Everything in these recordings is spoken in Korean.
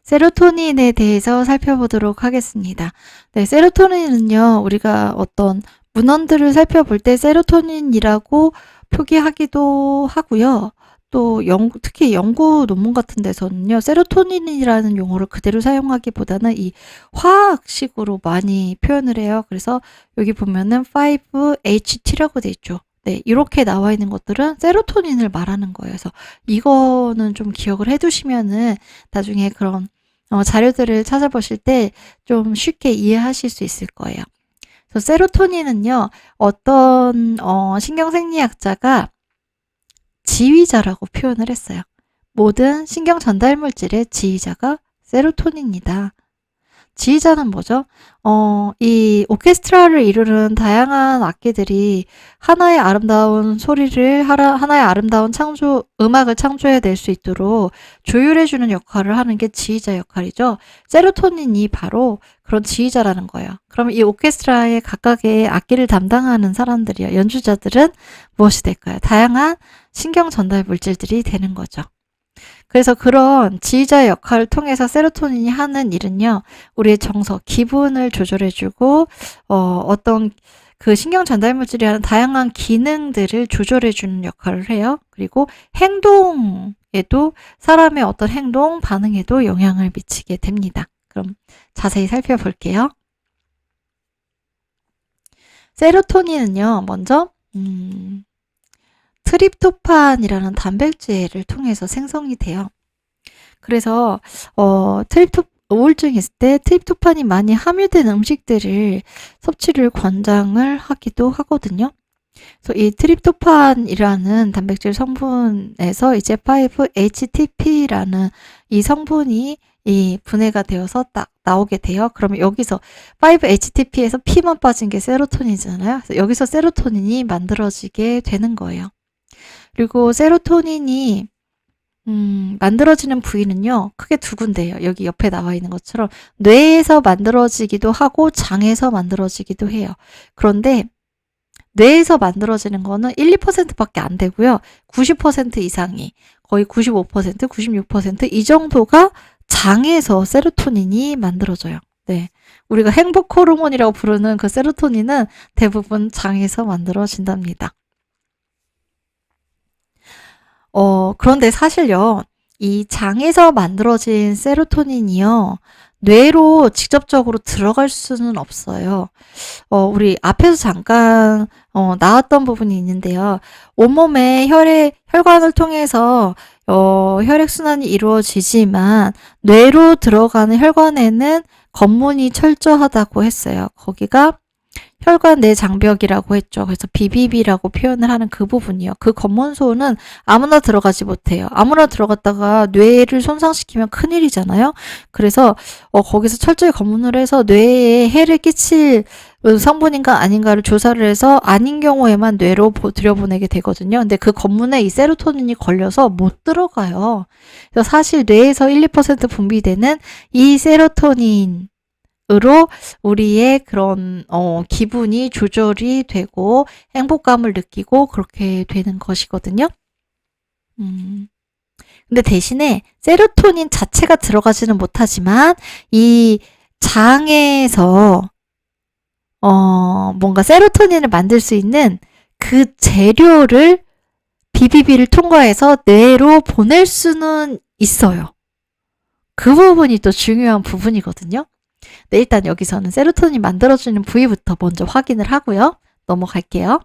세로토닌에 대해서 살펴보도록 하겠습니다. 네, 세로토닌은요, 우리가 어떤 문헌들을 살펴볼 때 세로토닌이라고 표기하기도 하고요. 또 특히 연구 논문 같은 데서는요, 세로토닌이라는 용어를 그대로 사용하기보다는 이 화학식으로 많이 표현을 해요. 그래서 여기 보면은 5-HT라고 돼 있죠. 네, 이렇게 나와 있는 것들은 세로토닌을 말하는 거예요. 그래서 이거는 좀 기억을 해두시면은 나중에 그런 자료들을 찾아보실 때 좀 쉽게 이해하실 수 있을 거예요. 그래서 세로토닌은요, 어떤 신경생리학자가 지휘자라고 표현을 했어요. 모든 신경 전달 물질의 지휘자가 세로토닌이다. 지휘자는 뭐죠? 이 오케스트라를 이루는 다양한 악기들이 하나의 아름다운 소리를, 하나의 아름다운 음악을 창조해낼 수 있도록 조율해주는 역할을 하는 게 지휘자 역할이죠. 세로토닌이 바로 그런 지휘자라는 거예요. 그럼 이 오케스트라의 각각의 악기를 담당하는 사람들이요, 연주자들은 무엇이 될까요? 다양한 신경 전달 물질들이 되는 거죠. 그래서 그런 지휘자의 역할을 통해서 세로토닌이 하는 일은요, 우리의 정서, 기분을 조절해주고, 어떤 그 신경 전달 물질이 하는 다양한 기능들을 조절해주는 역할을 해요. 그리고 행동에도, 사람의 어떤 행동, 반응에도 영향을 미치게 됩니다. 그럼 자세히 살펴볼게요. 세로토닌은요, 먼저, 트립토판이라는 단백질을 통해서 생성이 돼요. 그래서 우울증이 있을 때 트립토판이 많이 함유된 음식들을 섭취를 권장을 하기도 하거든요. 그래서 이 트립토판이라는 단백질 성분에서 이제 5-HTP라는 이 성분이 이 분해가 되어서 딱 나오게 돼요. 그러면 여기서 5-HTP에서 P만 빠진 게 세로토닌이잖아요. 그래서 여기서 세로토닌이 만들어지게 되는 거예요. 그리고 세로토닌이 만들어지는 부위는요, 크게 두 군데예요. 여기 옆에 나와 있는 것처럼 뇌에서 만들어지기도 하고 장에서 만들어지기도 해요. 그런데 뇌에서 만들어지는 거는 1~2%밖에 안 되고요. 90% 이상이, 거의 95%, 96% 이 정도가 장에서 세로토닌이 만들어져요. 네. 우리가 행복 호르몬이라고 부르는 그 세로토닌은 대부분 장에서 만들어진답니다. 그런데 사실요, 이 장에서 만들어진 세로토닌이요, 뇌로 직접적으로 들어갈 수는 없어요. 우리 앞에서 잠깐, 나왔던 부분이 있는데요. 온몸의 혈관을 통해서, 혈액순환이 이루어지지만, 뇌로 들어가는 혈관에는 검문이 철저하다고 했어요. 거기가 혈관 내 장벽이라고 했죠. 그래서 BBB라고 표현을 하는 그 부분이요. 그 검문소는 아무나 들어가지 못해요. 아무나 들어갔다가 뇌를 손상시키면 큰일이잖아요. 그래서 거기서 철저히 검문을 해서 뇌에 해를 끼칠 성분인가 아닌가를 조사를 해서 아닌 경우에만 뇌로 들여보내게 되거든요. 근데 그 검문에 이 세로토닌이 걸려서 못 들어가요. 그래서 사실 뇌에서 1~2% 분비되는 이 세로토닌 으로 우리의 그런 기분이 조절이 되고 행복감을 느끼고 그렇게 되는 것이거든요. 근데 대신에 세로토닌 자체가 들어가지는 못하지만 이 장에서 뭔가 세로토닌을 만들 수 있는 그 재료를 BBB를 통과해서 뇌로 보낼 수는 있어요. 그 부분이 또 중요한 부분이거든요. 네, 일단 여기서는 세로토닌 만들어주는 부위부터 먼저 확인을 하고요. 넘어갈게요.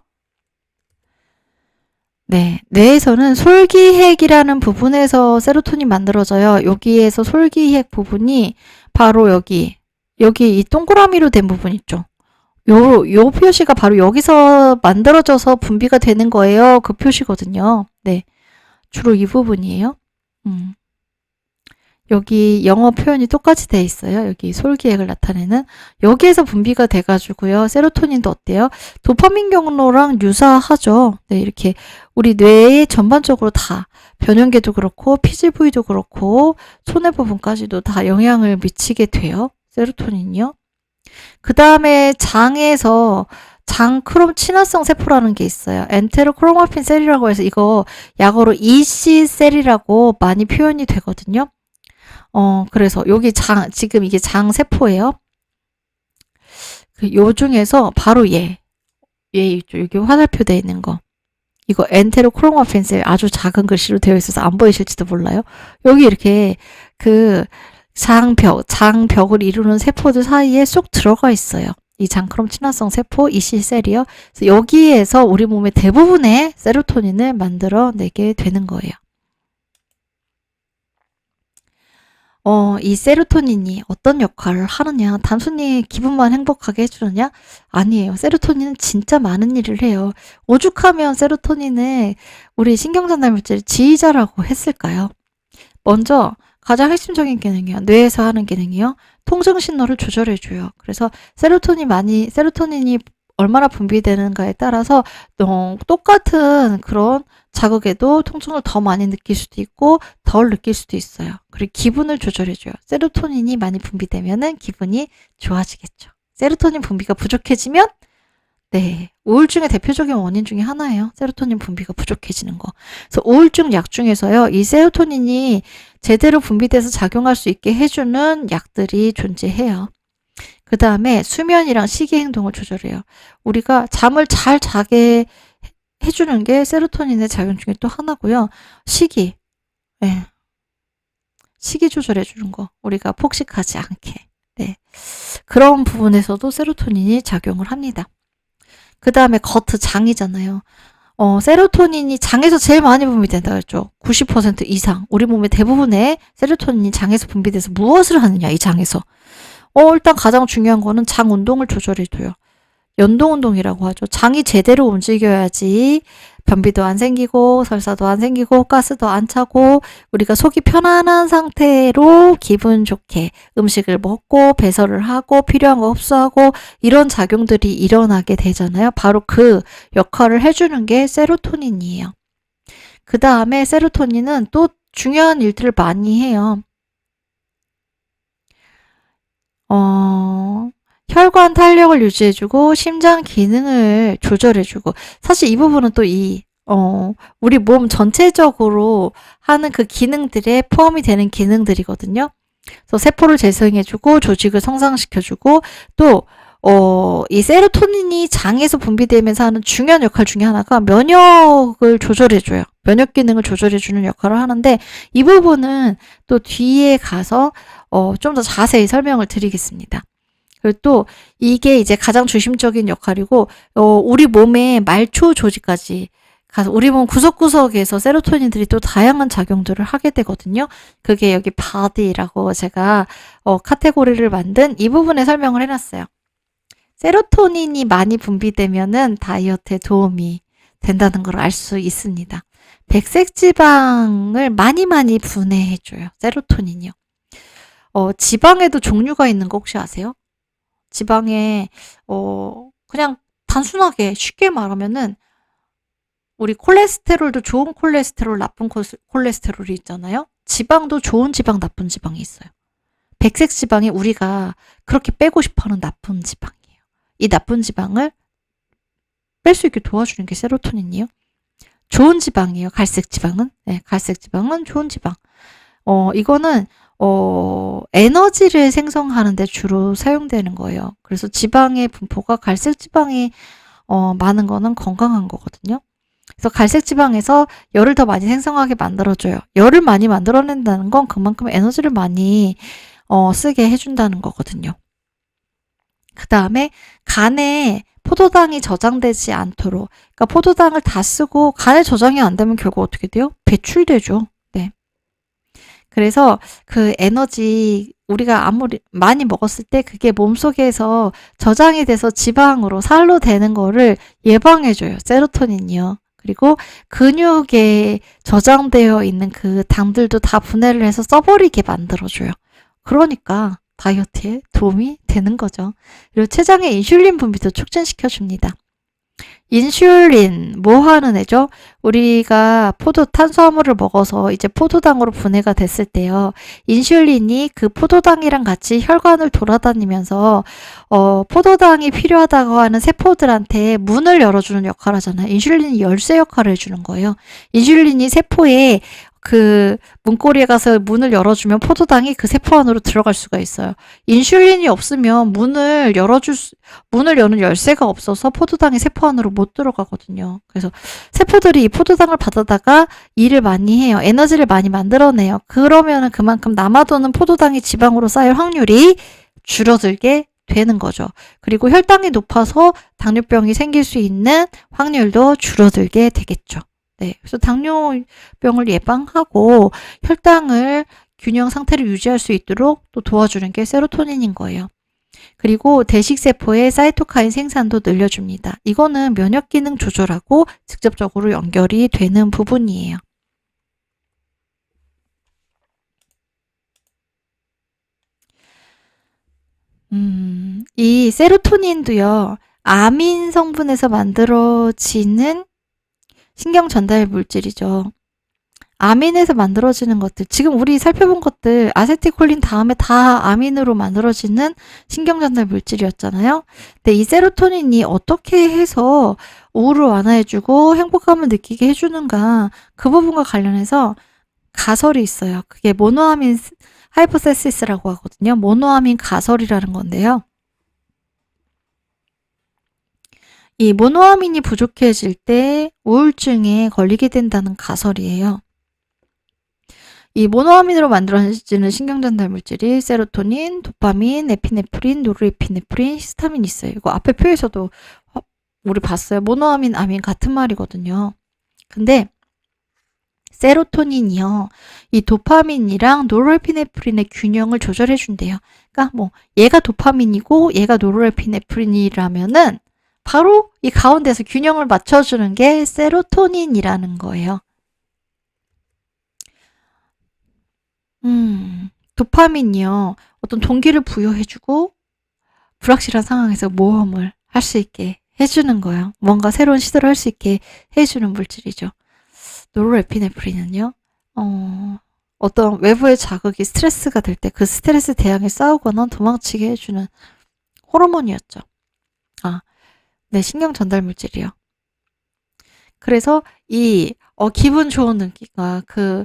네, 뇌에서는 솔기핵이라는 부분에서 세로토닌 만들어져요. 여기에서 솔기핵 부분이 바로 여기 이 동그라미로 된 부분 있죠. 요 표시가 바로 여기서 만들어져서 분비가 되는 거예요. 그 표시거든요. 네, 주로 이 부분이에요. 여기 영어 표현이 똑같이 돼 있어요. 여기 솔기액을 나타내는. 여기에서 분비가 돼가지고요. 세로토닌도 어때요? 도파민 경로랑 유사하죠. 네, 이렇게 우리 뇌에 전반적으로 다 변연계도 그렇고 피질 부위도 그렇고 손의 부분까지도 다 영향을 미치게 돼요. 세로토닌이요. 그 다음에 장에서 장크롬 친화성 세포라는 게 있어요. 엔테로크로마핀 셀이라고 해서 이거 약어로 EC 셀이라고 많이 표현이 되거든요. 그래서 여기 지금 이게 장세포예요. 요 중에서 바로 얘 있죠. 여기 화살표 되어 있는 거. 이거 엔테로크로마펜셀 아주 작은 글씨로 되어 있어서 안 보이실지도 몰라요. 여기 이렇게 그 장벽을 이루는 세포들 사이에 쏙 들어가 있어요. 이 장크롬 친화성 세포 EC셀이요. 그래서 여기에서 우리 몸의 대부분의 세로토닌을 만들어내게 되는 거예요. 이 세로토닌이 어떤 역할을 하느냐, 단순히 기분만 행복하게 해주느냐? 아니에요. 세로토닌은 진짜 많은 일을 해요. 오죽하면 세로토닌을 우리 신경전달물질 지휘자라고 했을까요? 먼저 가장 핵심적인 기능이요. 뇌에서 하는 기능이요. 통증 신호를 조절해줘요. 그래서 세로토닌이 얼마나 분비되는가에 따라서 똑같은 그런 자극에도 통증을 더 많이 느낄 수도 있고 덜 느낄 수도 있어요. 그리고 기분을 조절해줘요. 세로토닌이 많이 분비되면은 기분이 좋아지겠죠. 세로토닌 분비가 부족해지면 네, 우울증의 대표적인 원인 중에 하나예요. 세로토닌 분비가 부족해지는 거. 그래서 우울증 약 중에서요, 이 세로토닌이 제대로 분비돼서 작용할 수 있게 해주는 약들이 존재해요. 그 다음에 수면이랑 식이 행동을 조절해요. 우리가 잠을 잘 자게 해주는 게 세로토닌의 작용 중에 또 하나고요. 식이 조절해주는 거. 우리가 폭식하지 않게. 네. 그런 부분에서도 세로토닌이 작용을 합니다. 그 다음에 장이잖아요. 세로토닌이 장에서 제일 많이 분비된다 그랬죠. 90% 이상. 우리 몸의 대부분의 세로토닌이 장에서 분비돼서 무엇을 하느냐, 이 장에서. 일단 가장 중요한 거는 장 운동을 조절해줘요. 연동운동이라고 하죠. 장이 제대로 움직여야지 변비도 안 생기고 설사도 안 생기고 가스도 안 차고 우리가 속이 편안한 상태로 기분 좋게 음식을 먹고 배설을 하고 필요한 거 흡수하고 이런 작용들이 일어나게 되잖아요. 바로 그 역할을 해주는 게 세로토닌이에요. 그 다음에 세로토닌은 또 중요한 일들을 많이 해요. 혈관 탄력을 유지해주고 심장 기능을 조절해주고 사실 이 부분은 또 우리 몸 전체적으로 하는 그 기능들에 포함이 되는 기능들이거든요. 그래서 세포를 재생해주고 조직을 성장시켜주고 또 이 세로토닌이 장에서 분비되면서 하는 중요한 역할 중에 하나가 면역을 조절해줘요. 면역 기능을 조절해주는 역할을 하는데 이 부분은 또 뒤에 가서 좀 더 자세히 설명을 드리겠습니다. 그리고 또 이게 이제 가장 중심적인 역할이고 우리 몸의 말초 조직까지 가서 우리 몸 구석구석에서 세로토닌들이 또 다양한 작용들을 하게 되거든요. 그게 여기 body라고 제가 카테고리를 만든 이 부분에 설명을 해놨어요. 세로토닌이 많이 분비되면은 다이어트에 도움이 된다는 걸 알 수 있습니다. 백색 지방을 많이 분해해줘요. 세로토닌이요. 지방에도 종류가 있는 거 혹시 아세요? 지방에 그냥 단순하게 쉽게 말하면은 우리 콜레스테롤도 좋은 콜레스테롤, 나쁜 콜레스테롤이 있잖아요. 지방도 좋은 지방, 나쁜 지방이 있어요. 백색 지방이 우리가 그렇게 빼고 싶어하는 나쁜 지방이에요. 이 나쁜 지방을 뺄 수 있게 도와주는 게 세로토닌이에요. 좋은 지방이에요. 갈색 지방은. 네, 갈색 지방은 좋은 지방. 이거는 에너지를 생성하는 데 주로 사용되는 거예요. 그래서 지방의 분포가 갈색 지방이 많은 거는 건강한 거거든요. 그래서 갈색 지방에서 열을 더 많이 생성하게 만들어줘요. 열을 많이 만들어낸다는 건 그만큼 에너지를 많이 쓰게 해준다는 거거든요. 그 다음에 간에 포도당이 저장되지 않도록, 그러니까 포도당을 다 쓰고 간에 저장이 안 되면 결국 어떻게 돼요? 배출되죠. 네. 그래서 그 에너지 우리가 아무리 많이 먹었을 때 그게 몸속에서 저장이 돼서 지방으로 살로 되는 거를 예방해줘요. 세로토닌이요. 그리고 근육에 저장되어 있는 그 당들도 다 분해를 해서 써버리게 만들어줘요. 그러니까 다이어트에 도움이 되는 거죠. 그리고 췌장의 인슐린 분비도 촉진시켜줍니다. 인슐린 뭐 하는 애죠? 우리가 탄수화물을 먹어서 이제 포도당으로 분해가 됐을 때요. 인슐린이 그 포도당이랑 같이 혈관을 돌아다니면서 포도당이 필요하다고 하는 세포들한테 문을 열어주는 역할을 하잖아요. 인슐린이 열쇠 역할을 해주는 거예요. 인슐린이 세포에 그 문고리에 가서 문을 열어주면 포도당이 그 세포 안으로 들어갈 수가 있어요. 인슐린이 없으면 문을 여는 열쇠가 없어서 포도당이 세포 안으로 못 들어가거든요. 그래서 세포들이 이 포도당을 받아다가 일을 많이 해요. 에너지를 많이 만들어내요. 그러면은 그만큼 남아도는 포도당이 지방으로 쌓일 확률이 줄어들게 되는 거죠. 그리고 혈당이 높아서 당뇨병이 생길 수 있는 확률도 줄어들게 되겠죠. 네. 그래서 당뇨병을 예방하고 혈당을 균형 상태를 유지할 수 있도록 또 도와주는 게 세로토닌인 거예요. 그리고 대식세포의 사이토카인 생산도 늘려줍니다. 이거는 면역 기능 조절하고 직접적으로 연결이 되는 부분이에요. 이 세로토닌도요, 아민 성분에서 만들어지는 신경 전달 물질이죠. 아민에서 만들어지는 것들, 지금 우리 살펴본 것들 아세틸콜린 다음에 다 아민으로 만들어지는 신경 전달 물질이었잖아요. 근데 이 세로토닌이 어떻게 해서 우울을 완화해주고 행복감을 느끼게 해주는가, 그 부분과 관련해서 가설이 있어요. 그게 모노아민 하이포세시스라고 하거든요. 모노아민 가설이라는 건데요. 이 모노아민이 부족해질 때 우울증에 걸리게 된다는 가설이에요. 이 모노아민으로 만들어지는 신경전달 물질이 세로토닌, 도파민, 에피네프린, 노르에피네프린, 히스타민이 있어요. 이거 앞에 표에서도 우리 봤어요. 모노아민, 아민 같은 말이거든요. 근데 세로토닌이요, 이 도파민이랑 노르에피네프린의 균형을 조절해 준대요. 그러니까 뭐 얘가 도파민이고 얘가 노르에피네프린이라면은 바로 이 가운데서 균형을 맞춰주는 게 세로토닌이라는 거예요. 도파민이요, 어떤 동기를 부여해주고 불확실한 상황에서 모험을 할 수 있게 해주는 거예요. 뭔가 새로운 시도를 할 수 있게 해주는 물질이죠. 노르에피네프린은요, 어떤 외부의 자극이 스트레스가 될 때 그 스트레스 대항에 싸우거나 도망치게 해주는 호르몬이었죠. 네, 신경 전달 물질이요. 그래서 이 기분 좋은 느낌과 그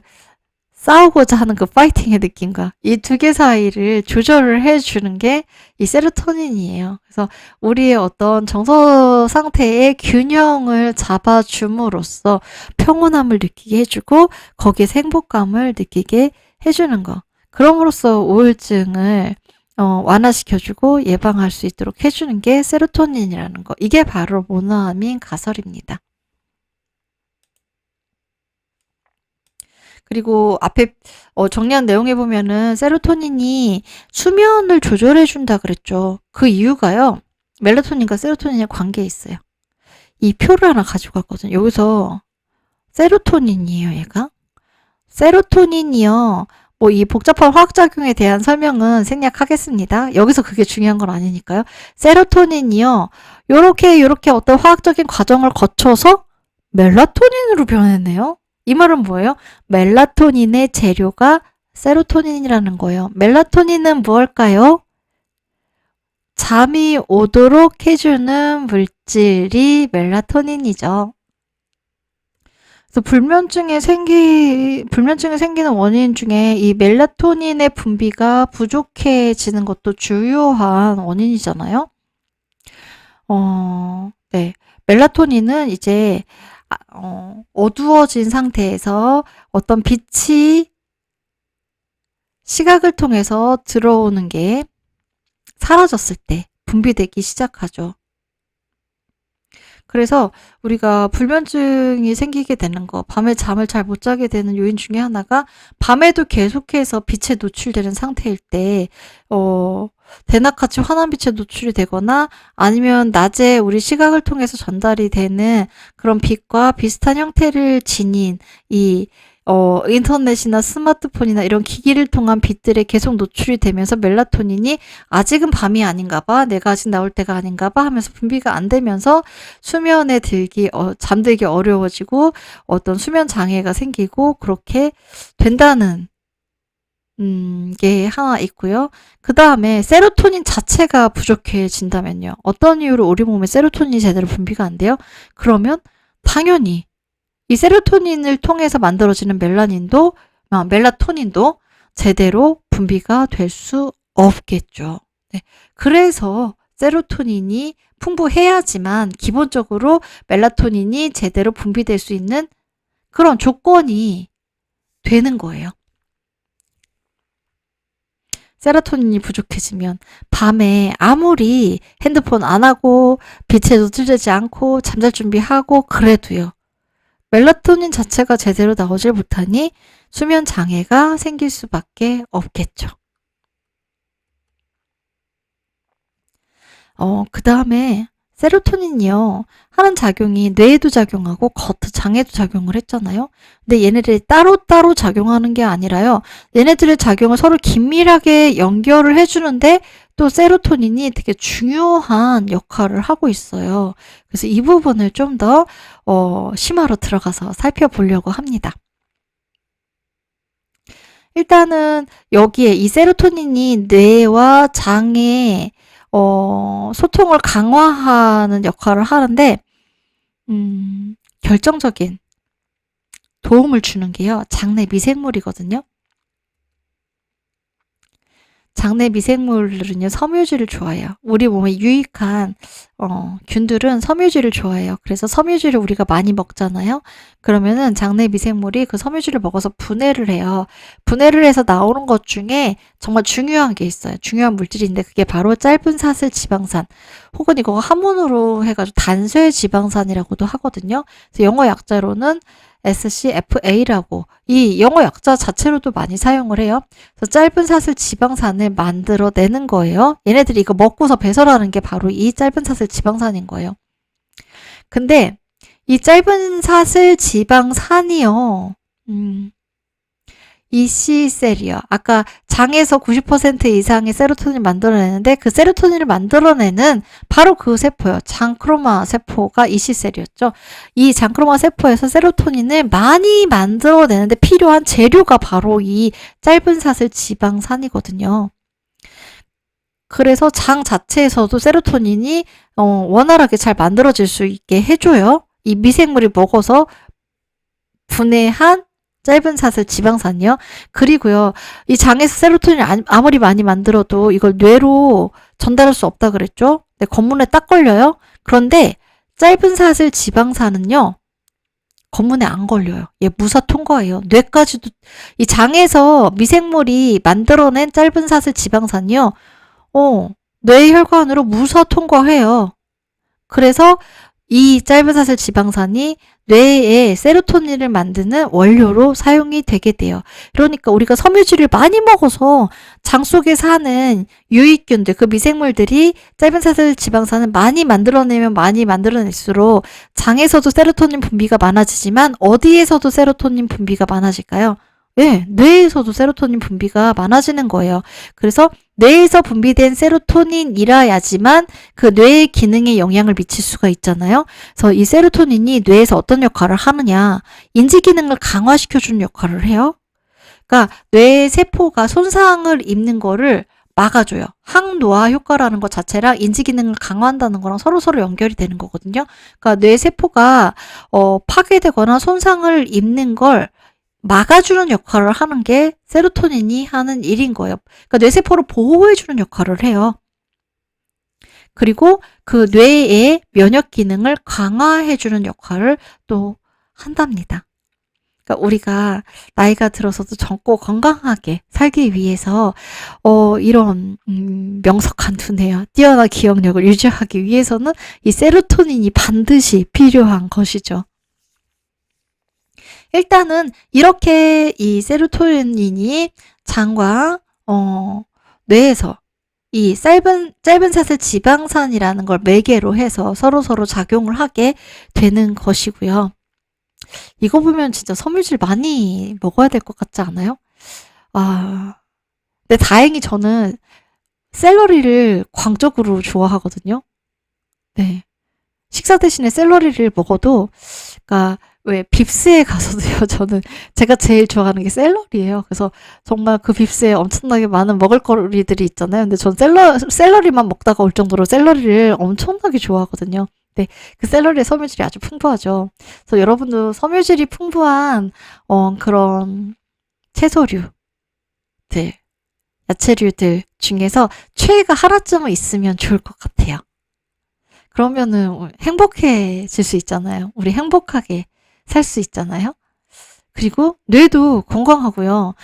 싸우고자 하는 그 파이팅의 느낌과 이 두 개 사이를 조절을 해주는 게 이 세로토닌이에요. 그래서 우리의 어떤 정서 상태의 균형을 잡아줌으로써 평온함을 느끼게 해주고 거기에서 행복감을 느끼게 해주는 거. 그럼으로써 우울증을 완화시켜주고 예방할 수 있도록 해주는 게 세로토닌이라는 거. 이게 바로 모노아민 가설입니다. 그리고 앞에 정리한 내용에 보면은 세로토닌이 수면을 조절해 준다 그랬죠. 그 이유가요, 멜라토닌과 세로토닌의 관계에 있어요. 이 표를 하나 가지고 왔거든요. 여기서 세로토닌이에요, 얘가. 세로토닌이요, 뭐 이 복잡한 화학작용에 대한 설명은 생략하겠습니다. 여기서 그게 중요한 건 아니니까요. 세로토닌이요, 요렇게 어떤 화학적인 과정을 거쳐서 멜라토닌으로 변했네요. 이 말은 뭐예요? 멜라토닌의 재료가 세로토닌이라는 거예요. 멜라토닌은 무엇일까요? 잠이 오도록 해주는 물질이 멜라토닌이죠. 그래서 불면증에 생기는 원인 중에 이 멜라토닌의 분비가 부족해지는 것도 주요한 원인이잖아요. 네. 멜라토닌은 이제 어두워진 상태에서 어떤 빛이 시각을 통해서 들어오는 게 사라졌을 때 분비되기 시작하죠. 그래서 우리가 불면증이 생기게 되는 거, 밤에 잠을 잘 못 자게 되는 요인 중에 하나가 밤에도 계속해서 빛에 노출되는 상태일 때 대낮같이 환한 빛에 노출이 되거나 아니면 낮에 우리 시각을 통해서 전달이 되는 그런 빛과 비슷한 형태를 지닌 이 인터넷이나 스마트폰이나 이런 기기를 통한 빛들에 계속 노출이 되면서 멜라토닌이 아직은 밤이 아닌가 봐, 내가 아직 나올 때가 아닌가 봐 하면서 분비가 안 되면서 수면에 잠들기 어려워지고 어떤 수면 장애가 생기고 그렇게 된다는 게 하나 있고요. 그 다음에 세로토닌 자체가 부족해진다면요. 어떤 이유로 우리 몸에 세로토닌이 제대로 분비가 안 돼요? 그러면 당연히 이 세로토닌을 통해서 만들어지는 멜라토닌도 제대로 분비가 될 수 없겠죠. 네. 그래서 세로토닌이 풍부해야지만 기본적으로 멜라토닌이 제대로 분비될 수 있는 그런 조건이 되는 거예요. 세로토닌이 부족해지면 밤에 아무리 핸드폰 안 하고 빛에도 들지 않고 잠잘 준비하고 그래도요. 멜라토닌 자체가 제대로 나오질 못하니 수면 장애가 생길 수밖에 없겠죠. 그 다음에 세로토닌이요. 하는 작용이 뇌에도 작용하고 겉 장에도 작용을 했잖아요. 근데 얘네들이 따로따로 작용하는 게 아니라요. 얘네들의 작용을 서로 긴밀하게 연결을 해주는데 또 세로토닌이 되게 중요한 역할을 하고 있어요. 그래서 이 부분을 좀 더 심화로 들어가서 살펴보려고 합니다. 일단은 여기에 이 세로토닌이 뇌와 장의 소통을 강화하는 역할을 하는데 결정적인 도움을 주는 게요. 장내 미생물이거든요. 장내 미생물들은요. 섬유질을 좋아해요. 우리 몸에 유익한 균들은 섬유질을 좋아해요. 그래서 섬유질을 우리가 많이 먹잖아요. 그러면은 장내 미생물이 그 섬유질을 먹어서 분해를 해요. 분해를 해서 나오는 것 중에 정말 중요한 게 있어요. 중요한 물질인데 그게 바로 짧은 사슬 지방산 혹은 이거 한문으로 해가지고 단쇄 지방산이라고도 하거든요. 그래서 영어 약자로는 SCFA라고 이 영어 약자 자체로도 많이 사용을 해요. 그래서 짧은 사슬 지방산을 만들어내는 거예요. 얘네들이 이거 먹고서 배설하는 게 바로 이 짧은 사슬 지방산인 거예요. 근데 이 짧은 사슬 지방산이요. EC셀이요. 아까 장에서 90% 이상의 세로토닌을 만들어내는데 그 세로토닌을 만들어내는 바로 그 세포요. 장크로마 세포가 EC셀이었죠. 이 장크로마 세포에서 세로토닌을 많이 만들어내는데 필요한 재료가 바로 이 짧은 사슬 지방산이거든요. 그래서 장 자체에서도 세로토닌이 원활하게 잘 만들어질 수 있게 해줘요. 이 미생물이 먹어서 분해한 짧은 사슬 지방산이요. 그리고요. 이 장에서 세로토닌을 아무리 많이 만들어도 이걸 뇌로 전달할 수 없다 그랬죠. 근데 겉문에 딱 걸려요. 그런데 짧은 사슬 지방산은요. 겉문에 안 걸려요. 얘 무사 통과해요. 뇌까지도 이 장에서 미생물이 만들어낸 짧은 사슬 지방산이요. 뇌 혈관으로 무사 통과해요. 그래서 이 짧은 사슬 지방산이 뇌에 세로토닌을 만드는 원료로 사용이 되게 돼요. 그러니까 우리가 섬유질을 많이 먹어서 장 속에 사는 유익균들, 그 미생물들이 짧은 사슬 지방산을 많이 만들어내면 많이 만들어낼수록 장에서도 세로토닌 분비가 많아지지만 어디에서도 세로토닌 분비가 많아질까요? 네, 뇌에서도 세로토닌 분비가 많아지는 거예요. 그래서 뇌에서 분비된 세로토닌이라야지만 그 뇌의 기능에 영향을 미칠 수가 있잖아요. 그래서 이 세로토닌이 뇌에서 어떤 역할을 하느냐, 인지 기능을 강화시켜주는 역할을 해요. 그러니까 뇌 세포가 손상을 입는 거를 막아줘요. 항노화 효과라는 것 자체랑 인지 기능을 강화한다는 거랑 서로서로 연결이 되는 거거든요. 그러니까 뇌 세포가 파괴되거나 손상을 입는 걸 막아주는 역할을 하는 게 세로토닌이 하는 일인 거예요. 그러니까 뇌세포를 보호해주는 역할을 해요. 그리고 그 뇌의 면역 기능을 강화해주는 역할을 또 한답니다. 그러니까 우리가 나이가 들어서도 젊고 건강하게 살기 위해서 이런 명석한 두뇌와 뛰어난 기억력을 유지하기 위해서는 이 세로토닌이 반드시 필요한 것이죠. 일단은 이렇게 이 세로토닌이 장과 뇌에서 이 짧은 사슬 지방산이라는 걸 매개로 해서 서로서로 작용을 하게 되는 것이고요. 이거 보면 진짜 섬유질 많이 먹어야 될 것 같지 않아요? 근데 다행히 저는 샐러리를 광적으로 좋아하거든요. 네. 식사 대신에 샐러리를 먹어도, 그러니까 왜 빕스에 가서도요. 저는 제가 제일 좋아하는 게 샐러리예요. 그래서 정말 그 빕스에 엄청나게 많은 먹을거리들이 있잖아요. 근데 전 샐러리만 먹다가 올 정도로 샐러리를 엄청나게 좋아하거든요. 네, 그 샐러리의 섬유질이 아주 풍부하죠. 그래서 여러분도 섬유질이 풍부한 그런 채소류들, 야채류들 중에서 최애가 하나쯤은 있으면 좋을 것 같아요. 그러면은 행복해질 수 있잖아요. 우리 행복하게 살 수 있잖아요. 그리고 뇌도 건강하고요.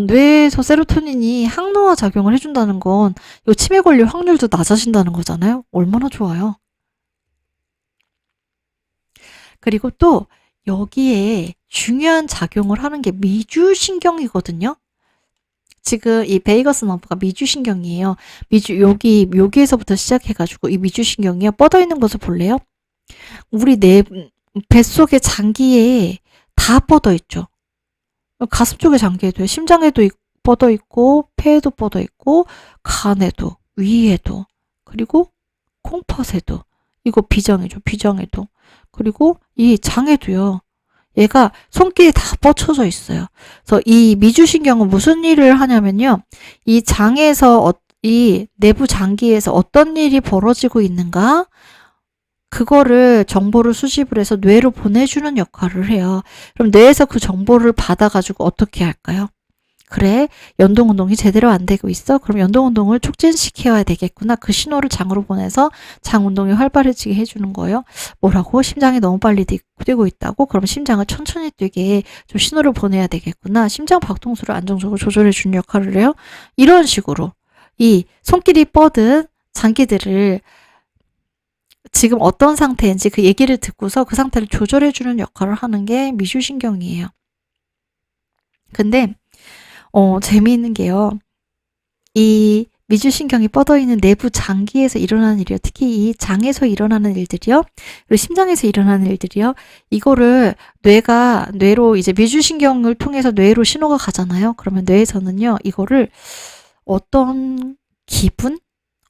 뇌에서 세로토닌이 항노화 작용을 해준다는 건 요 치매 걸릴 확률도 낮아진다는 거잖아요. 얼마나 좋아요. 그리고 또 여기에 중요한 작용을 하는 게 미주신경이거든요. 지금 이 베이거스 너브가 미주신경이에요. 여기에서부터 시작해가지고 이 미주신경이요. 뻗어있는 것을 볼래요? 우리 뱃속의 장기에 다 뻗어있죠. 가슴 쪽의 장기에도요. 심장에도 뻗어있고, 폐에도 뻗어있고, 간에도, 위에도, 그리고 콩팥에도, 이거 비장이죠. 비장에도. 그리고 이 장에도요. 얘가 손길이 다 뻗쳐져 있어요. 그래서 이 미주신경은 무슨 일을 하냐면요. 이 장에서, 이 내부 장기에서 어떤 일이 벌어지고 있는가? 그거를 정보를 수집을 해서 뇌로 보내주는 역할을 해요. 그럼 뇌에서 그 정보를 받아가지고 어떻게 할까요? 그래, 연동운동이 제대로 안 되고 있어? 그럼 연동운동을 촉진시켜야 되겠구나. 그 신호를 장으로 보내서 장운동이 활발해지게 해주는 거예요. 뭐라고? 심장이 너무 빨리 뛰고 있다고? 그럼 심장을 천천히 뛰게 좀 신호를 보내야 되겠구나. 심장 박동수를 안정적으로 조절해주는 역할을 해요. 이런 식으로 이 손길이 뻗은 장기들을 지금 어떤 상태인지 그 얘기를 듣고서 그 상태를 조절해주는 역할을 하는 게 미주신경이에요. 근데 재미있는 게요. 이 미주신경이 뻗어있는 내부 장기에서 일어나는 일이요. 특히 이 장에서 일어나는 일들이요. 그리고 심장에서 일어나는 일들이요. 이거를 뇌로 이제 미주신경을 통해서 뇌로 신호가 가잖아요. 그러면 뇌에서는요. 이거를 어떤 기분?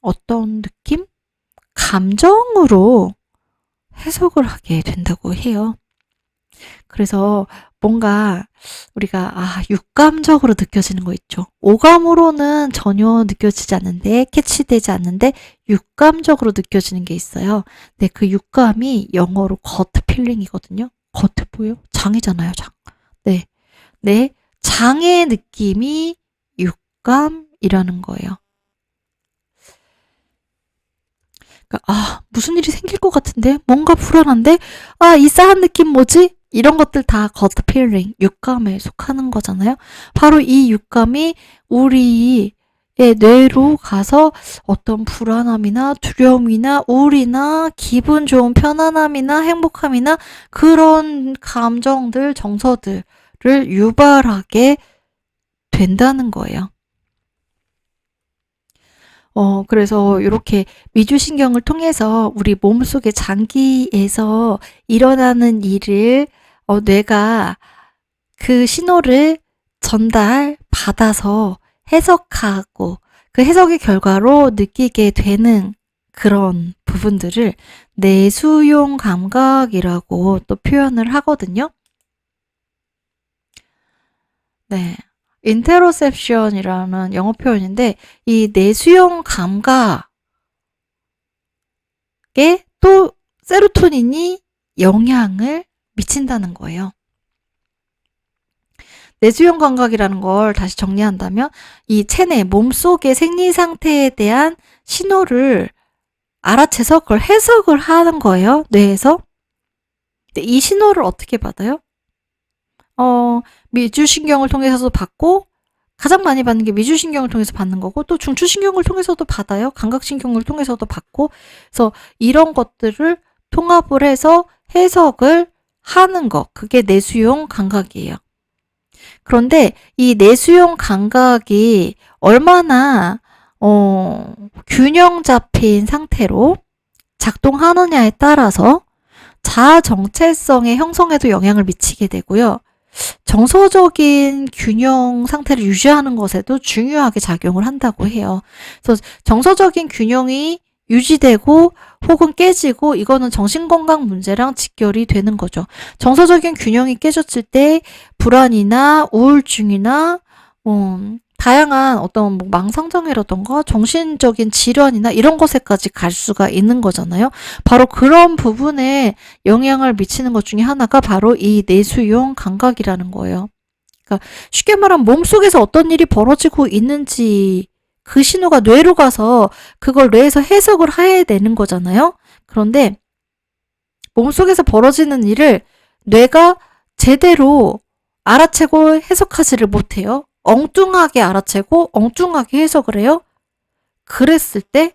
어떤 느낌? 감정으로 해석을 하게 된다고 해요. 그래서 뭔가 우리가 육감적으로 느껴지는 거 있죠. 오감으로는 전혀 느껴지지 않는데 캐치되지 않는데 육감적으로 느껴지는 게 있어요. 근데 그 육감이 영어로 gut feeling이거든요. gut 뭐예요? 장이잖아요, 장. 네, 장의 느낌이 육감이라는 거예요. 무슨 일이 생길 것 같은데? 뭔가 불안한데? 이 싸한 느낌 뭐지? 이런 것들 다 gut feeling, 육감에 속하는 거잖아요. 바로 이 육감이 우리의 뇌로 가서 어떤 불안함이나 두려움이나 우울이나 기분 좋은 편안함이나 행복함이나 그런 감정들, 정서들을 유발하게 된다는 거예요. 그래서 이렇게 미주신경을 통해서 우리 몸속의 장기에서 일어나는 일을 뇌가 그 신호를 전달받아서 해석하고 그 해석의 결과로 느끼게 되는 그런 부분들을 내수용 감각이라고 또 표현을 하거든요. 네. 인테로셉션이라는 영어 표현인데 이 내수용 감각에 또 세로토닌이 영향을 미친다는 거예요. 내수용 감각이라는 걸 다시 정리한다면 이 체내 몸속의 생리 상태에 대한 신호를 알아채서 그걸 해석을 하는 거예요. 뇌에서. 근데 이 신호를 어떻게 받아요? 미주신경을 통해서도 받고 가장 많이 받는 게 미주신경을 통해서 받는 거고 또 중추신경을 통해서도 받아요. 감각신경을 통해서도 받고 그래서 이런 것들을 통합을 해서 해석을 하는 거 그게 내수용 감각이에요. 그런데 이 내수용 감각이 얼마나 균형 잡힌 상태로 작동하느냐에 따라서 자아 정체성의 형성에도 영향을 미치게 되고요. 정서적인 균형 상태를 유지하는 것에도 중요하게 작용을 한다고 해요. 그래서 정서적인 균형이 유지되고 혹은 깨지고 이거는 정신건강 문제랑 직결이 되는 거죠. 정서적인 균형이 깨졌을 때 불안이나 우울증이나 다양한 어떤 뭐 망상장애라던가 정신적인 질환이나 이런 것에까지 갈 수가 있는 거잖아요. 바로 그런 부분에 영향을 미치는 것 중에 하나가 바로 이 내수용 감각이라는 거예요. 그러니까 쉽게 말하면 몸속에서 어떤 일이 벌어지고 있는지 그 신호가 뇌로 가서 그걸 뇌에서 해석을 해야 되는 거잖아요. 그런데 몸속에서 벌어지는 일을 뇌가 제대로 알아채고 해석하지를 못해요. 엉뚱하게 알아채고 엉뚱하게 해석을 해요. 그랬을 때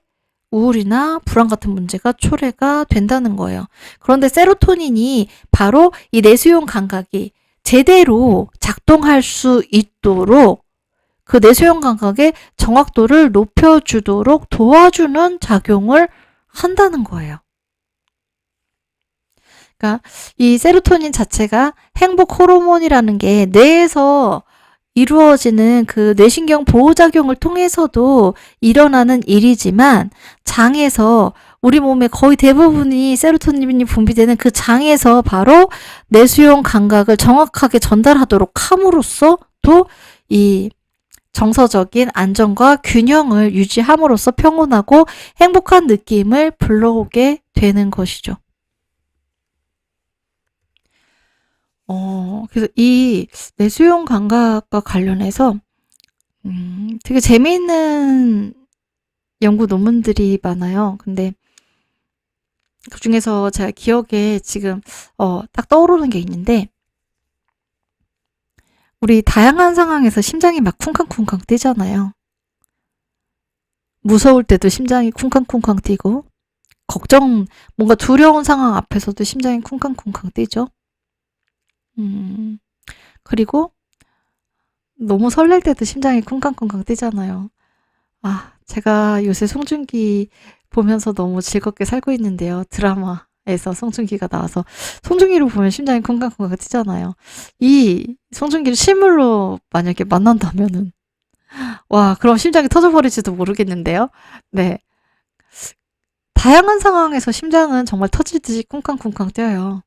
우울이나 불안 같은 문제가 초래가 된다는 거예요. 그런데 세로토닌이 바로 이 내수용 감각이 제대로 작동할 수 있도록 그 내수용 감각의 정확도를 높여주도록 도와주는 작용을 한다는 거예요. 그러니까 이 세로토닌 자체가 행복 호르몬이라는 게 뇌에서 이루어지는 그 뇌신경 보호작용을 통해서도 일어나는 일이지만 장에서 우리 몸의 거의 대부분이 세로토닌이 분비되는 그 장에서 바로 내수용 감각을 정확하게 전달하도록 함으로써 또 이 정서적인 안정과 균형을 유지함으로써 평온하고 행복한 느낌을 불러오게 되는 것이죠. 그래서 이 내수용 감각과 관련해서 되게 재미있는 연구 논문들이 많아요. 근데 그 중에서 제가 기억에 지금 딱 떠오르는 게 있는데, 우리 다양한 상황에서 심장이 막 쿵쾅쿵쾅 뛰잖아요. 무서울 때도 심장이 쿵쾅쿵쾅 뛰고, 뭔가 두려운 상황 앞에서도 심장이 쿵쾅쿵쾅 뛰죠. 그리고 너무 설렐 때도 심장이 쿵쾅쿵쾅 뛰잖아요. 제가 요새 송중기 보면서 너무 즐겁게 살고 있는데요. 드라마에서 송중기가 나와서 송중기를 보면 심장이 쿵쾅쿵쾅 뛰잖아요. 이 송중기를 실물로 만약에 만난다면은 그럼 심장이 터져버릴지도 모르겠는데요. 네. 다양한 상황에서 심장은 정말 터지듯이 쿵쾅쿵쾅 뛰어요.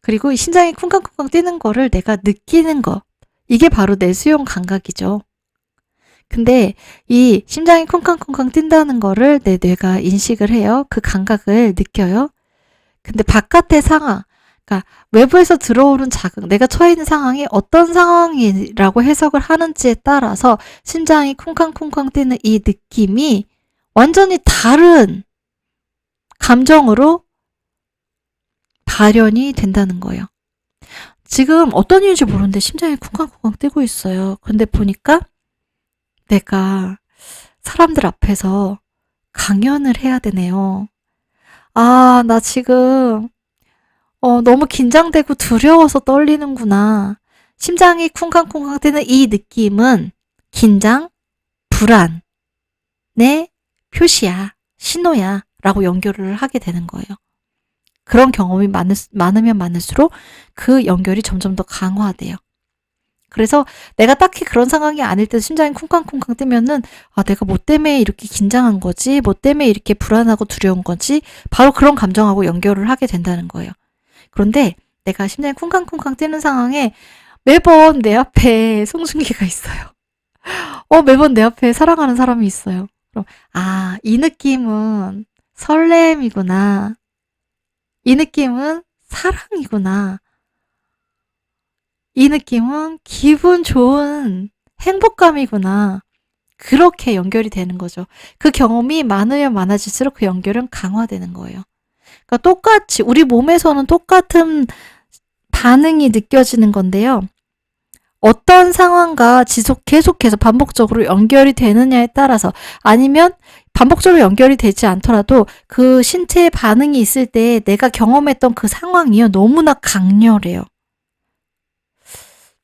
그리고 이 심장이 쿵쾅쿵쾅 뛰는 거를 내가 느끼는 거, 이게 바로 내수용 감각이죠. 근데 이 심장이 쿵쾅쿵쾅 뛴다는 거를 내 뇌가 인식을 해요. 그 감각을 느껴요. 근데 바깥의 상황, 그러니까 외부에서 들어오는 자극, 내가 처해 있는 상황이 어떤 상황이라고 해석을 하는지에 따라서 심장이 쿵쾅쿵쾅 뛰는 이 느낌이 완전히 다른 감정으로 발현이 된다는 거예요. 지금 어떤 이유인지 모르는데 심장이 쿵쾅쿵쾅 뛰고 있어요. 근데 보니까 내가 사람들 앞에서 강연을 해야 되네요. 나 지금 너무 긴장되고 두려워서 떨리는구나. 심장이 쿵쾅쿵쾅 뛰는 이 느낌은 긴장, 불안의 표시야, 신호야 라고 연결을 하게 되는 거예요. 그런 경험이 많으면 많을수록 그 연결이 점점 더 강화돼요. 그래서 내가 딱히 그런 상황이 아닐 때 심장이 쿵쾅쿵쾅 뛰면은 내가 뭐 때문에 이렇게 긴장한 거지? 뭐 때문에 이렇게 불안하고 두려운 거지? 바로 그런 감정하고 연결을 하게 된다는 거예요. 그런데 내가 심장이 쿵쾅쿵쾅 뛰는 상황에 매번 내 앞에 송중기가 있어요. 매번 내 앞에 사랑하는 사람이 있어요. 그럼 이 느낌은 설렘이구나. 이 느낌은 사랑이구나. 이 느낌은 기분 좋은 행복감이구나. 그렇게 연결이 되는 거죠. 그 경험이 많으면 많아질수록 그 연결은 강화되는 거예요. 그러니까 똑같이 우리 몸에서는 똑같은 반응이 느껴지는 건데요. 어떤 상황과 계속해서 반복적으로 연결이 되느냐에 따라서, 아니면 반복적으로 연결이 되지 않더라도 그 신체의 반응이 있을 때 내가 경험했던 그 상황이요, 너무나 강렬해요.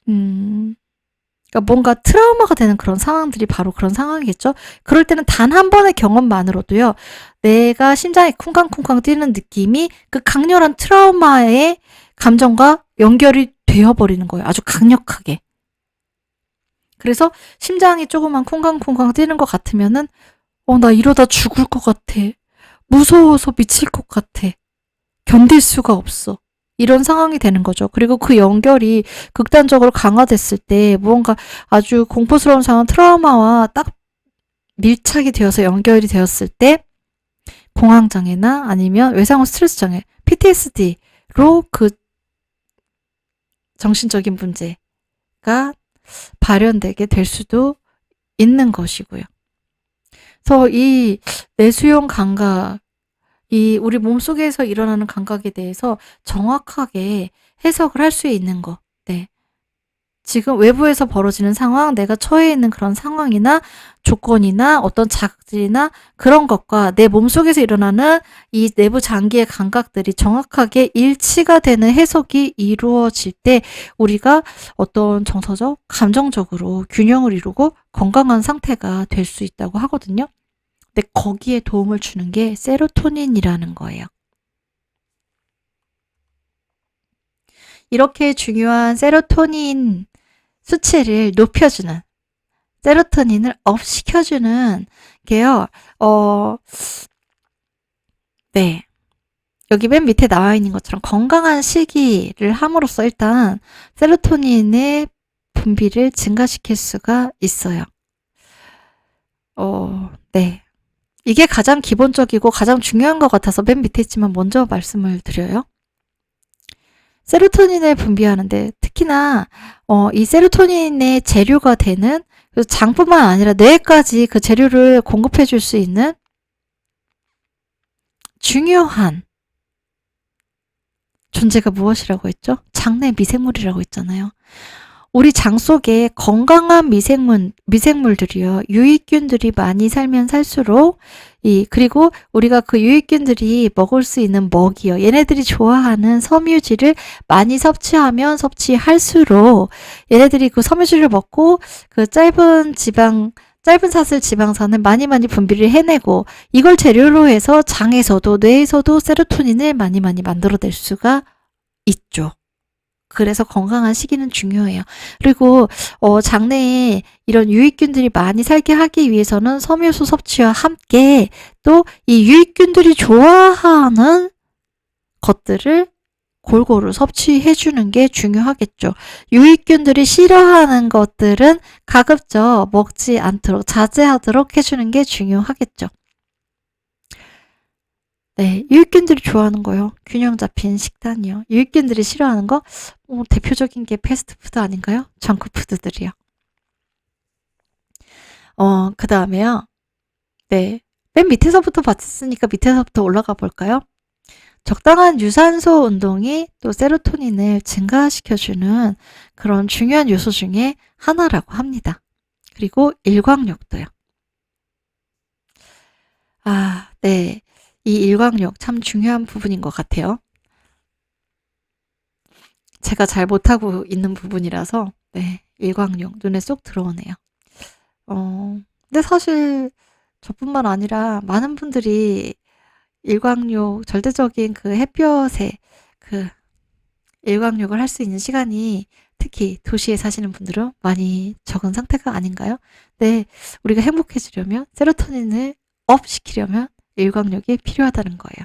그러니까 뭔가 트라우마가 되는 그런 상황들이 바로 그런 상황이겠죠. 그럴 때는 단 한 번의 경험만으로도요, 내가 심장이 쿵쾅쿵쾅 뛰는 느낌이 그 강렬한 트라우마의 감정과 연결이 되어버리는 거예요. 아주 강력하게. 그래서 심장이 조금만 쿵쾅쿵쾅 뛰는 것 같으면은 나 이러다 죽을 것 같아. 무서워서 미칠 것 같아. 견딜 수가 없어. 이런 상황이 되는 거죠. 그리고 그 연결이 극단적으로 강화됐을 때 무언가 아주 공포스러운 상황, 트라우마와 딱 밀착이 되어서 연결이 되었을 때 공황장애나 아니면 외상후 스트레스 장애, PTSD로 그 정신적인 문제가 발현되게 될 수도 있는 것이고요. 그래서 이 내수용 감각, 이 우리 몸속에서 일어나는 감각에 대해서 정확하게 해석을 할 수 있는 것. 네. 지금 외부에서 벌어지는 상황, 내가 처해 있는 그런 상황이나 조건이나 어떤 자극들이나 그런 것과 내 몸속에서 일어나는 이 내부 장기의 감각들이 정확하게 일치가 되는 해석이 이루어질 때 우리가 어떤 정서적, 감정적으로 균형을 이루고 건강한 상태가 될 수 있다고 하거든요. 근데 거기에 도움을 주는 게 세로토닌이라는 거예요. 이렇게 중요한 세로토닌 수치를 높여주는, 세로토닌을 업 시켜주는 게요. 네. 여기 맨 밑에 나와 있는 것처럼 건강한 식이를 함으로써 일단 세로토닌의 분비를 증가시킬 수가 있어요. 네. 이게 가장 기본적이고 가장 중요한 것 같아서 맨 밑에 있지만 먼저 말씀을 드려요. 세로토닌을 분비하는데 특히나 이 세로토닌의 재료가 되는 장뿐만 아니라 뇌까지 그 재료를 공급해 줄 수 있는 중요한 존재가 무엇이라고 했죠? 장내 미생물이라고 했잖아요. 우리 장 속에 건강한 미생물들이요. 유익균들이 많이 살면 살수록 그리고 우리가 그 유익균들이 먹을 수 있는 먹이요. 얘네들이 좋아하는 섬유질을 많이 섭취하면 섭취할수록 얘네들이 그 섬유질을 먹고 그 짧은 사슬 지방산을 많이 분비를 해내고 이걸 재료로 해서 장에서도 뇌에서도 세로토닌을 많이 만들어낼 수가 있죠. 그래서 건강한 식이는 중요해요. 그리고 장내에 이런 유익균들이 많이 살게 하기 위해서는 섬유소 섭취와 함께 또 이 유익균들이 좋아하는 것들을 골고루 섭취해주는 게 중요하겠죠. 유익균들이 싫어하는 것들은 가급적 먹지 않도록 자제하도록 해주는 게 중요하겠죠. 네, 유익균들이 좋아하는 거요. 균형 잡힌 식단이요. 유익균들이 싫어하는 거? 대표적인 게 패스트푸드 아닌가요? 정크푸드들이요. 그 다음에요. 네, 맨 밑에서부터 봤으니까 밑에서부터 올라가 볼까요? 적당한 유산소 운동이 또 세로토닌을 증가시켜주는 그런 중요한 요소 중에 하나라고 합니다. 그리고 일광욕도요. 네. 이 일광욕 참 중요한 부분인 것 같아요. 제가 잘 못하고 있는 부분이라서 네, 일광욕 눈에 쏙 들어오네요. 근데 사실 저뿐만 아니라 많은 분들이 일광욕, 절대적인 그 햇볕에 그 일광욕을 할 수 있는 시간이 특히 도시에 사시는 분들은 많이 적은 상태가 아닌가요? 네, 우리가 행복해지려면 세로토닌을 업 시키려면 일광욕이 필요하다는 거예요.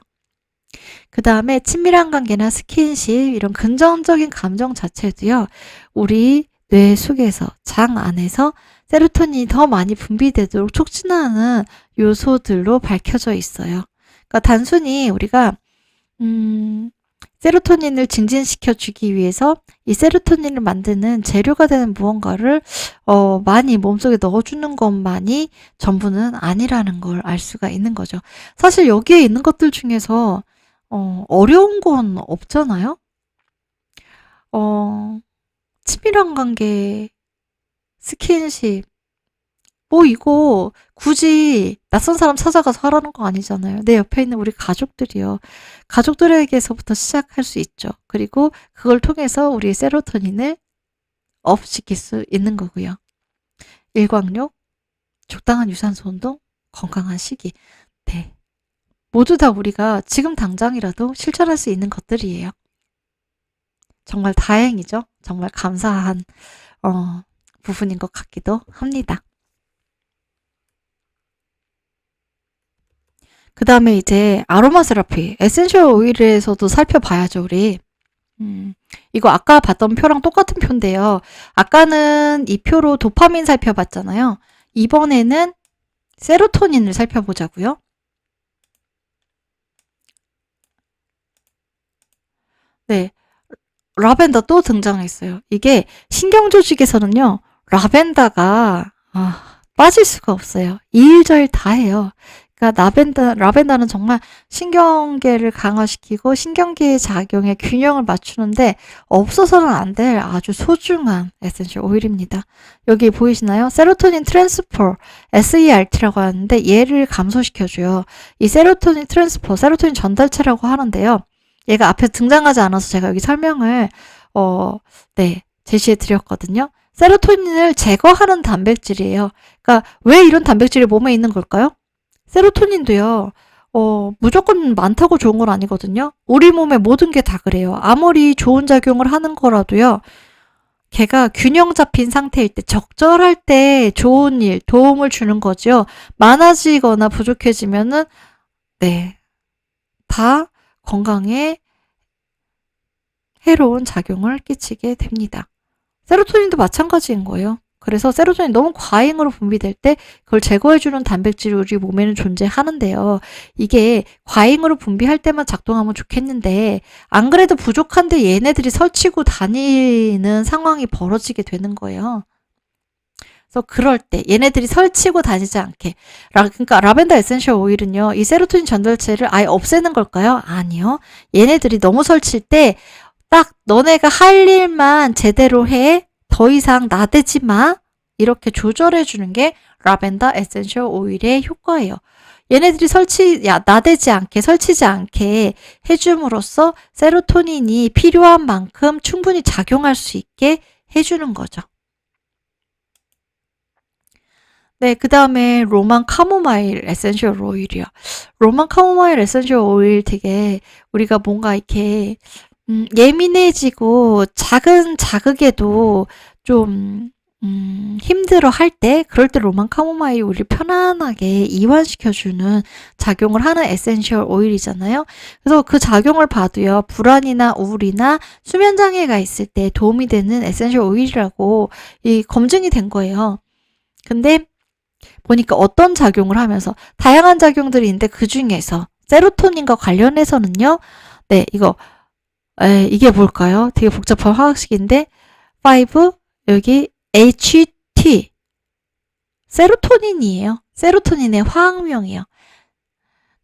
그 다음에 친밀한 관계나 스킨십 이런 긍정적인 감정 자체도요. 우리 뇌 속에서 장 안에서 세로토닌이 더 많이 분비되도록 촉진하는 요소들로 밝혀져 있어요. 그러니까 단순히 우리가 세로토닌을 증진시켜 주기 위해서 이 세로토닌을 만드는 재료가 되는 무언가를 많이 몸속에 넣어주는 것만이 전부는 아니라는 걸 알 수가 있는 거죠. 사실 여기에 있는 것들 중에서 어려운 건 없잖아요. 친밀한 관계, 스킨십, 이거 굳이 낯선 사람 찾아가서 하라는 거 아니잖아요. 내 옆에 있는 우리 가족들이요. 가족들에게서부터 시작할 수 있죠. 그리고 그걸 통해서 우리의 세로토닌을 업시킬 수 있는 거고요. 일광욕, 적당한 유산소 운동, 건강한 식이. 네. 모두 다 우리가 지금 당장이라도 실천할 수 있는 것들이에요. 정말 다행이죠. 정말 감사한 부분인 것 같기도 합니다. 그 다음에 이제 아로마 세라피, 에센셜 오일에서도 살펴봐야죠, 우리. 이거 아까 봤던 표랑 똑같은 표인데요. 아까는 이 표로 도파민 살펴봤잖아요. 이번에는 세로토닌을 살펴보자고요. 네, 라벤더 또 등장했어요. 이게 신경조직에서는요, 라벤더가 빠질 수가 없어요. 이일저일 다 해요. 그러니까 라벤더는 정말 신경계를 강화시키고 신경계의 작용에 균형을 맞추는데 없어서는 안 될 아주 소중한 에센셜 오일입니다. 여기 보이시나요? 세로토닌 트랜스포, SERT라고 하는데 얘를 감소시켜줘요. 이 세로토닌 트랜스포, 세로토닌 전달체라고 하는데요. 얘가 앞에 등장하지 않아서 제가 여기 설명을 제시해 드렸거든요. 세로토닌을 제거하는 단백질이에요. 그러니까 왜 이런 단백질이 몸에 있는 걸까요? 세로토닌도요. 무조건 많다고 좋은 건 아니거든요. 우리 몸의 모든 게 다 그래요. 아무리 좋은 작용을 하는 거라도요. 걔가 균형 잡힌 상태일 때, 적절할 때 좋은 일, 도움을 주는 거죠. 많아지거나 부족해지면은 다 건강에 해로운 작용을 끼치게 됩니다. 세로토닌도 마찬가지인 거예요. 그래서 세로토닌이 너무 과잉으로 분비될 때 그걸 제거해주는 단백질이 우리 몸에는 존재하는데요. 이게 과잉으로 분비할 때만 작동하면 좋겠는데 안 그래도 부족한데 얘네들이 설치고 다니는 상황이 벌어지게 되는 거예요. 그래서 그럴 때 얘네들이 설치고 다니지 않게 그러니까 라벤더 에센셜 오일은요. 이 세로토닌 전달체를 아예 없애는 걸까요? 아니요. 얘네들이 너무 설칠 때 딱 너네가 할 일만 제대로 해. 더 이상 나대지 마. 이렇게 조절해 주는 게 라벤더 에센셜 오일의 효과예요. 얘네들이 나대지 않게, 설치지 않게 해줌으로써 세로토닌이 필요한 만큼 충분히 작용할 수 있게 해주는 거죠. 네, 그 다음에 로만 카모마일 에센셜 오일이요. 로만 카모마일 에센셜 오일 되게 우리가 뭔가 이렇게 예민해지고 작은 자극에도 좀 힘들어 할 때, 그럴 때 로만 카모마일 오일을 편안하게 이완시켜주는 작용을 하는 에센셜 오일이잖아요. 그래서 그 작용을 봐도요, 불안이나 우울이나 수면장애가 있을 때 도움이 되는 에센셜 오일이라고 검증이 된 거예요. 근데 보니까 어떤 작용을 하면서 다양한 작용들이 있는데 그 중에서 세로토닌과 관련해서는요, 이게 뭘까요? 되게 복잡한 화학식인데 5 여기 HT 세로토닌이에요. 세로토닌의 화학명이에요.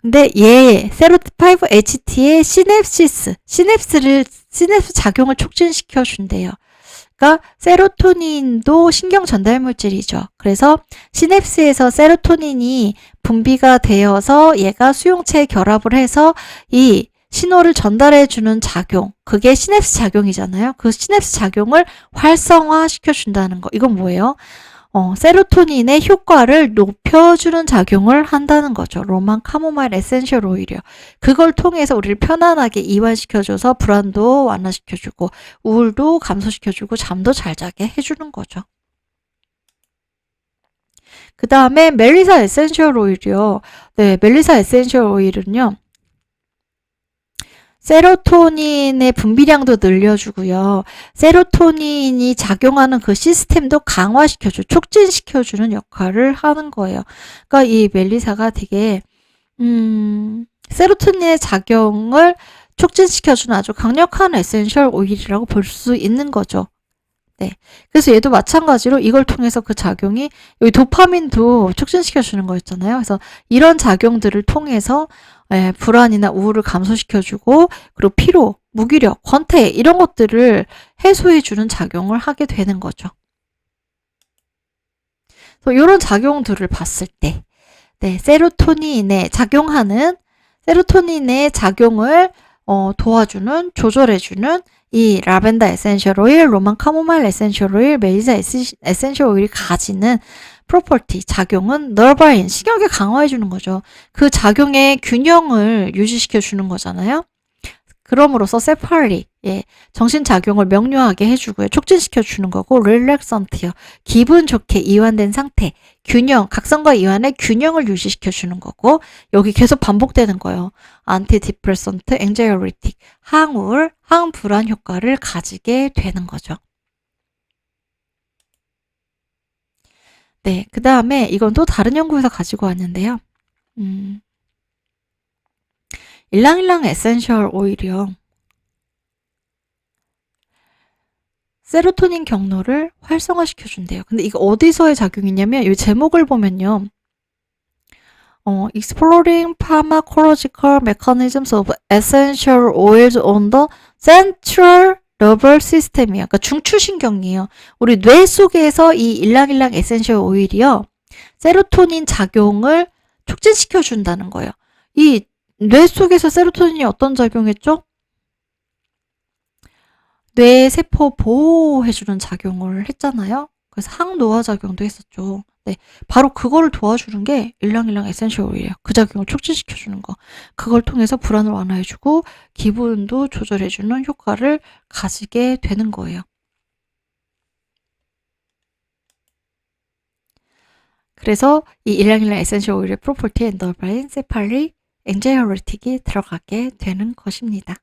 근데 5HT의 시냅스 작용을 촉진시켜 준대요. 그러니까 세로토닌도 신경 전달 물질이죠. 그래서 시냅스에서 세로토닌이 분비가 되어서 얘가 수용체에 결합을 해서 이 신호를 전달해주는 작용, 그게 시냅스 작용이잖아요. 그 시냅스 작용을 활성화시켜준다는 거. 이건 뭐예요? 세로토닌의 효과를 높여주는 작용을 한다는 거죠. 로만 카모마일 에센셜 오일이요. 그걸 통해서 우리를 편안하게 이완시켜줘서 불안도 완화시켜주고 우울도 감소시켜주고 잠도 잘 자게 해주는 거죠. 그 다음에 멜리사 에센셜 오일이요. 네, 멜리사 에센셜 오일은요. 세로토닌의 분비량도 늘려주고요. 세로토닌이 작용하는 그 시스템도 촉진시켜주는 역할을 하는 거예요. 그러니까 이 멜리사가 되게 세로토닌의 작용을 촉진시켜주는 아주 강력한 에센셜 오일이라고 볼 수 있는 거죠. 네. 그래서 얘도 마찬가지로 이걸 통해서 그 작용이 여기 도파민도 촉진시켜주는 거였잖아요. 그래서 이런 작용들을 통해서 불안이나 우울을 감소시켜주고 그리고 피로, 무기력, 권태 이런 것들을 해소해주는 작용을 하게 되는 거죠. 그래서 이런 작용들을 봤을 때 세로토닌의 작용을 도와주는, 조절해주는 이 라벤더 에센셜 오일, 로만 카모마일 에센셜 오일, 멜리사 에센셜 오일이 가지는 프로퍼티, 작용은 너바인, 신경을 강화해주는 거죠. 그 작용의 균형을 유지시켜주는 거잖아요. 그럼으로써 세팔리, 예, 정신작용을 명료하게 해주고요. 촉진시켜주는 거고, 릴렉선트요. 기분 좋게 이완된 상태, 균형, 각성과 이완의 균형을 유지시켜주는 거고, 여기 계속 반복되는 거예요. 안티디프레선트, 앵자이어리틱, 항우울, 항불안 효과를 가지게 되는 거죠. 네, 그 다음에 이건 또 다른 연구에서 가지고 왔는데요. 일랑일랑 에센셜 오일이요. 세로토닌 경로를 활성화시켜준대요. 근데 이거 어디서의 작용이냐면 이 제목을 보면요. Exploring Pharmacological Mechanisms of Essential Oils on the Central Nervous System이에요. 그러니까 중추신경이에요. 우리 뇌 속에서 이 일랑일랑 에센셜 오일이요. 세로토닌 작용을 촉진시켜준다는 거예요. 이 뇌 속에서 세로토닌이 어떤 작용했죠? 뇌 세포 보호해주는 작용을 했잖아요. 그래서 항노화 작용도 했었죠. 네, 바로 그거를 도와주는 게 일랑일랑 에센셜 오일이에요. 그 작용을 촉진시켜주는 거. 그걸 통해서 불안을 완화해주고 기분도 조절해주는 효과를 가지게 되는 거예요. 그래서 이 일랑일랑 에센셜 오일의 프로퍼티 엔더바인 세팔리 앵자이어리틱이 들어가게 되는 것입니다.